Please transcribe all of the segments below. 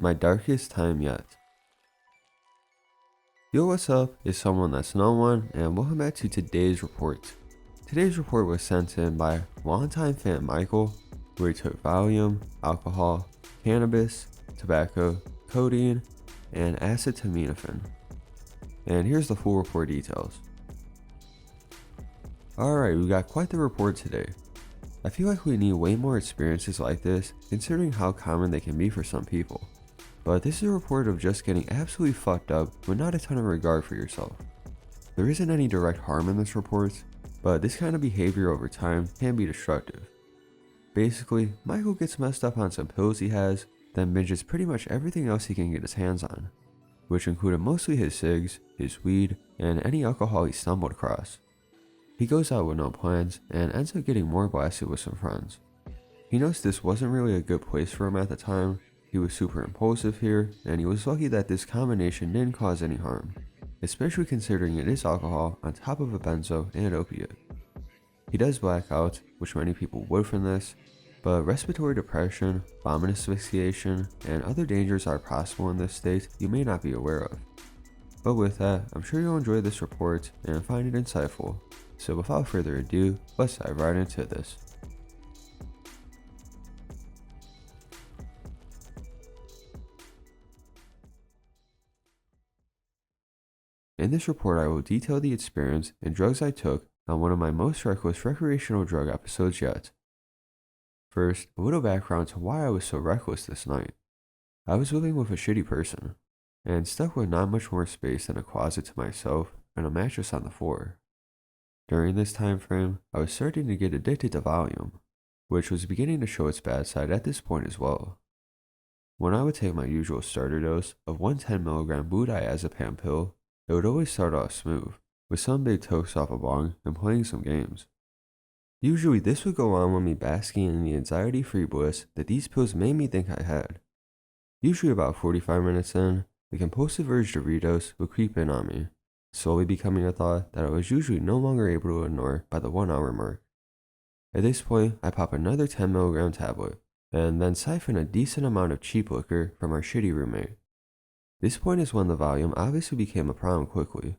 My darkest time yet. Yo, what's up? It's someone that's no one, and welcome back to today's report. Today's report was sent in by longtime fan Michael, where he took Valium, alcohol, cannabis, tobacco, codeine, and acetaminophen. And here's the full report details. Alright, we got quite the report today. I feel like we need way more experiences like this, considering how common they can be for some people. But this is a report of just getting absolutely fucked up with not a ton of regard for yourself. There isn't any direct harm in this report, but this kind of behavior over time can be destructive. Basically, Michael gets messed up on some pills he has, then binges pretty much everything else he can get his hands on, which included mostly his cigs, his weed, and any alcohol he stumbled across. He goes out with no plans and ends up getting more blasted with some friends. He knows this wasn't really a good place for him at the time. He was super impulsive here, and he was lucky that this combination didn't cause any harm, especially considering it is alcohol on top of a benzo and opiate. He does black out, which many people would from this, but respiratory depression, vomit asphyxiation, and other dangers are possible in this state you may not be aware of. But with that, I'm sure you'll enjoy this report and find it insightful. So without further ado, let's dive right into this. In this report, I will detail the experience and drugs I took on one of my most reckless recreational drug episodes yet. First, a little background to why I was so reckless this night. I was living with a shitty person, and stuck with not much more space than a closet to myself and a mattress on the floor. During this time frame, I was starting to get addicted to Valium, which was beginning to show its bad side at this point as well. When I would take my usual starter dose of one 10mg blue Diazepam pill, it would always start off smooth, with some big toast off a bong and playing some games. Usually this would go on with me basking in the anxiety-free bliss that these pills made me think I had. Usually about 45 minutes in, the compulsive urge to redose would creep in on me, slowly becoming a thought that I was usually no longer able to ignore by the 1 hour mark. At this point, I pop another 10mg tablet, and then siphon a decent amount of cheap liquor from our shitty roommate. This point is when the Valium obviously became a problem quickly.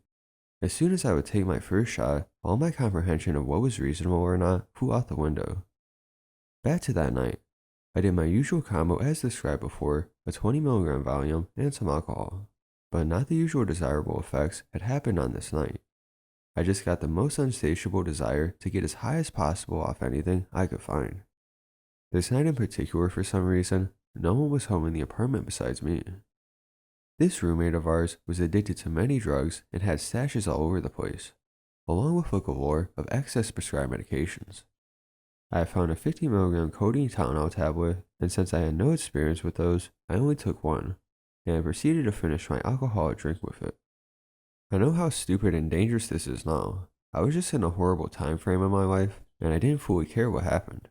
As soon as I would take my first shot, all my comprehension of what was reasonable or not flew out the window. Back to that night, I did my usual combo as described before, a 20mg Valium and some alcohol. But not the usual desirable effects had happened on this night. I just got the most insatiable desire to get as high as possible off anything I could find. This night in particular, for some reason, no one was home in the apartment besides me. This roommate of ours was addicted to many drugs and had stashes all over the place, along with a galore of excess prescribed medications. I found a 50mg codeine Tylenol tablet, and since I had no experience with those, I only took one, and proceeded to finish my alcoholic drink with it. I know how stupid and dangerous this is now. I was just in a horrible time frame in my life, and I didn't fully care what happened.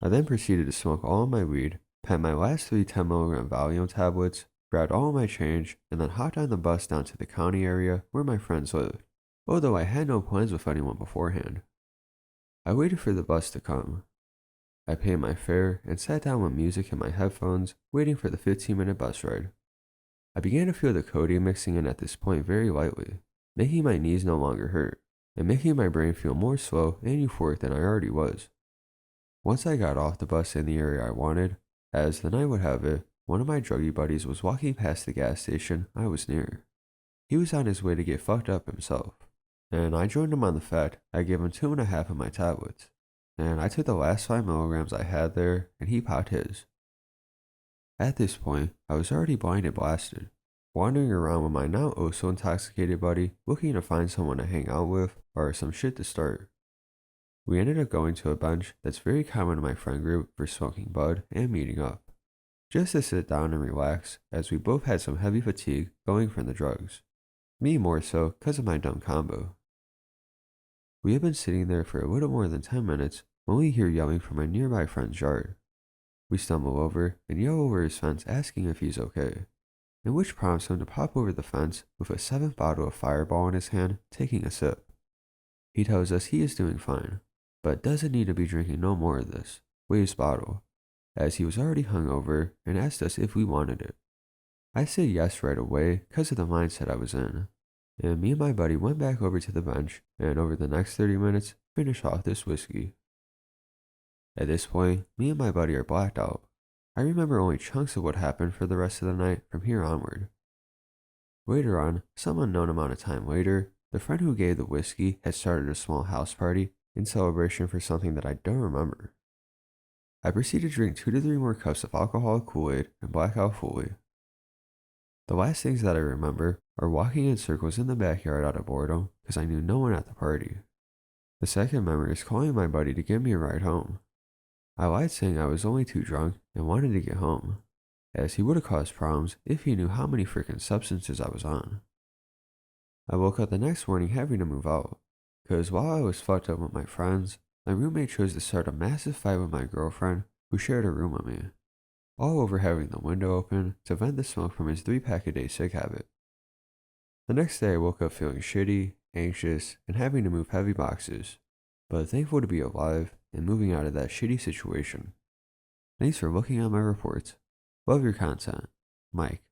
I then proceeded to smoke all of my weed, packed my last 3 10mg Valium tablets, grabbed all of my change, and then hopped on the bus down to the county area where my friends lived, although I had no plans with anyone beforehand. I waited for the bus to come. I paid my fare and sat down with music in my headphones, waiting for the 15-minute bus ride. I began to feel the codeine mixing in at this point very lightly, making my knees no longer hurt, and making my brain feel more slow and euphoric than I already was. Once I got off the bus in the area I wanted, as the night would have it, one of my druggy buddies was walking past the gas station I was near. He was on his way to get fucked up himself, and I joined him on the fact I gave him 2.5 of my tablets, and I took the last 5mg I had there, and he popped his. At this point, I was already blind and blasted, wandering around with my now oh so intoxicated buddy, looking to find someone to hang out with or some shit to start. We ended up going to a bench that's very common in my friend group for smoking bud and meeting up, just to sit down and relax, as we both had some heavy fatigue going from the drugs. Me more so because of my dumb combo. We had been sitting there for a little more than 10 minutes when we hear yelling from a nearby friend's yard. We stumble over and yell over his fence asking if he's okay, and which prompts him to pop over the fence with a 7th bottle of Fireball in his hand, taking a sip. He tells us he is doing fine, but doesn't need to be drinking no more of this, waves bottle, as he was already hungover and asked us if we wanted it. I said yes right away because of the mindset I was in, and me and my buddy went back over to the bench and over the next 30 minutes finished off this whiskey. At this point, me and my buddy are blacked out. I remember only chunks of what happened for the rest of the night from here onward. Later on, some unknown amount of time later, the friend who gave the whiskey had started a small house party in celebration for something that I don't remember. I proceeded to drink 2 to 3 more cups of alcoholic Kool-Aid and black out fully. The last things that I remember are walking in circles in the backyard out of boredom because I knew no one at the party. The second memory is calling my buddy to give me a ride home. I lied saying I was only too drunk and wanted to get home, as he would have caused problems if he knew how many freaking substances I was on. I woke up the next morning having to move out, because while I was fucked up with my friends, my roommate chose to start a massive fight with my girlfriend who shared a room with me, all over having the window open to vent the smoke from his 3-pack-a-day cig habit. The next day I woke up feeling shitty, anxious, and having to move heavy boxes, but thankful to be alive and moving out of that shitty situation. Thanks for looking at my reports. Love your content. Mike.